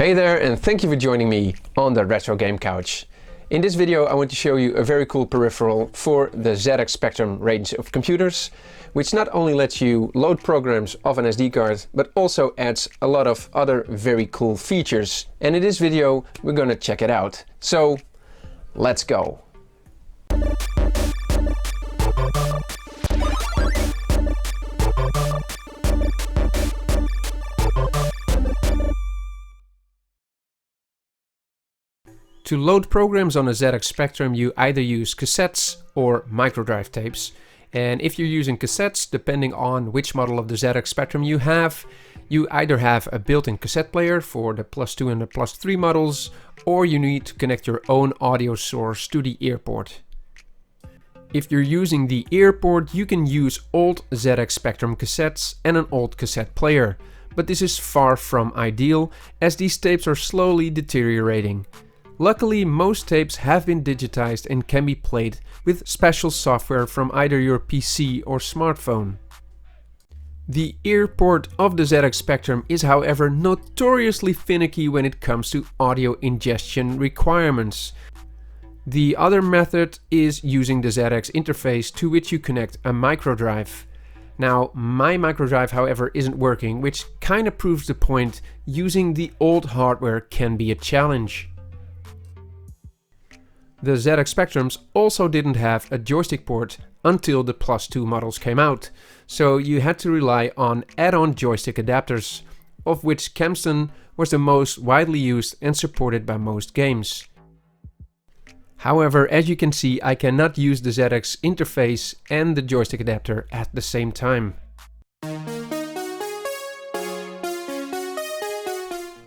Hey there, and thank you for joining me on the Retro Game Couch. In this video I want to show you a very cool peripheral for the ZX Spectrum range of computers, which not only lets you load programs off an SD card, but also adds a lot of other very cool features. And in this video we're gonna check it out. So let's go. To load programs on a ZX Spectrum, you either use cassettes or microdrive tapes. And if you're using cassettes, depending on which model of the ZX Spectrum you have, you either have a built-in cassette player for the +2 and the +3 models, or you need to connect your own audio source to the ear port. If you're using the ear port, you can use old ZX Spectrum cassettes and an old cassette player. But this is far from ideal, as these tapes are slowly deteriorating. Luckily, most tapes have been digitized and can be played with special software from either your PC or smartphone. The ear port of the ZX Spectrum is, however, notoriously finicky when it comes to audio ingestion requirements. The other method is using the ZX interface, to which you connect a microdrive. Now, my microdrive, however, isn't working, which kinda proves the point. Using the old hardware can be a challenge. The ZX Spectrums also didn't have a joystick port until the +2 models came out, so you had to rely on add-on joystick adapters, of which Kempston was the most widely used and supported by most games. However, as you can see, I cannot use the ZX interface and the joystick adapter at the same time.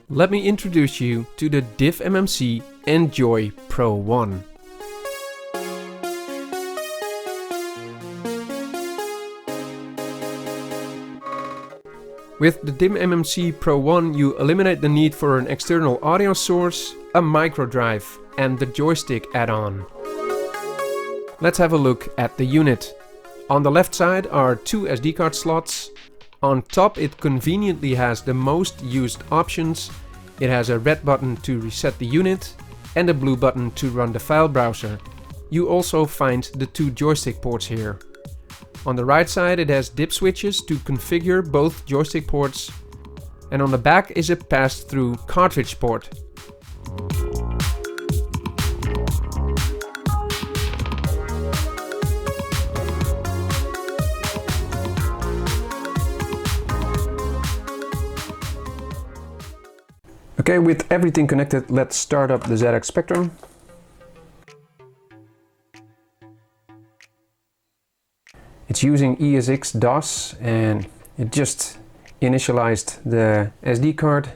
Let me introduce you to the DivMMC Enjoy Pro 1. With the DivMMC Pro 1 you eliminate the need for an external audio source, a microdrive and the joystick add-on. Let's have a look at the unit. On the left side are 2 SD card slots. On top it conveniently has the most used options. It has a red button to reset the unit and a blue button to run the file browser. You also find the 2 joystick ports here. On the right side it has dip switches to configure both joystick ports, and on the back is a pass-through cartridge port. Okay, with everything connected, let's start up the ZX Spectrum. It's using ESX DOS and it just initialized the SD card,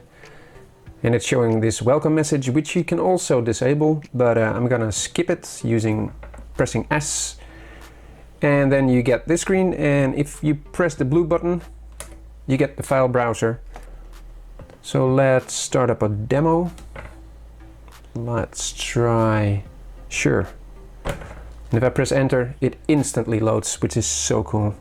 and it's showing this welcome message, which you can also disable, but I'm gonna skip it using pressing S, and then you get this screen, and if you press the blue button you get the file browser. So let's start up a demo. Let's try, sure. And if I press enter, it instantly loads, which is so cool.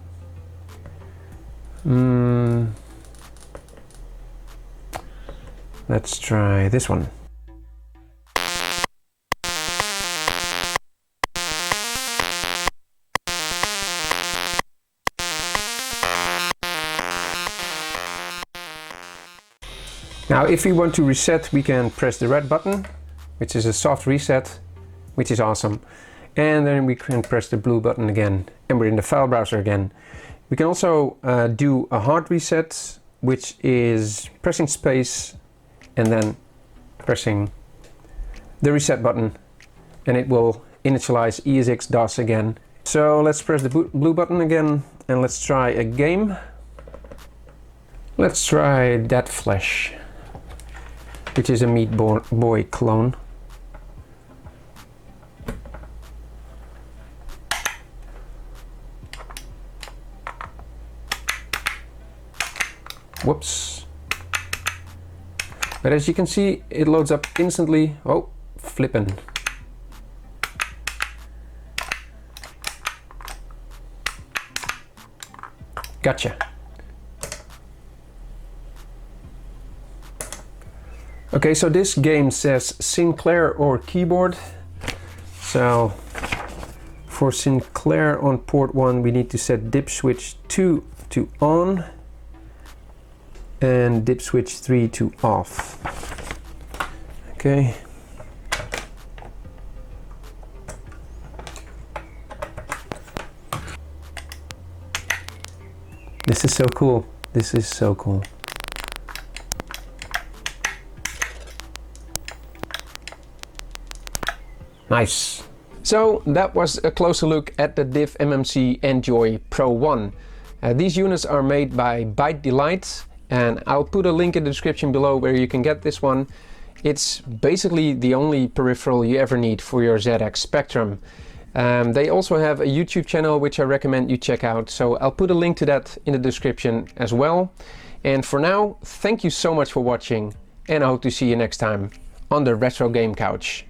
Let's try this one. Now, if we want to reset, we can press the red button, which is a soft reset, which is awesome. And then we can press the blue button again, and we're in the file browser again. We can also do a hard reset, which is pressing space and then pressing the reset button, and it will initialize ESX DOS again. So let's press the blue button again, and let's try a game. Let's try Dead Flesh, which is a Meat Boy clone. Whoops. But as you can see, it loads up instantly. Oh, flippin'. Gotcha. Okay, so this game says Sinclair or keyboard. So for Sinclair on port 1 we need to set dip switch 2 to on and dip switch 3 to off. Okay. This is so cool. This is so cool. Nice. So that was a closer look at the DivMMC Enjoy Pro 1. These units are made by ByteDelight, and I'll put a link in the description below where you can get this one. It's basically the only peripheral you ever need for your ZX Spectrum. They also have a YouTube channel which I recommend you check out, so I'll put a link to that in the description as well. And for now, thank you so much for watching, and I hope to see you next time on the Retro Game Couch.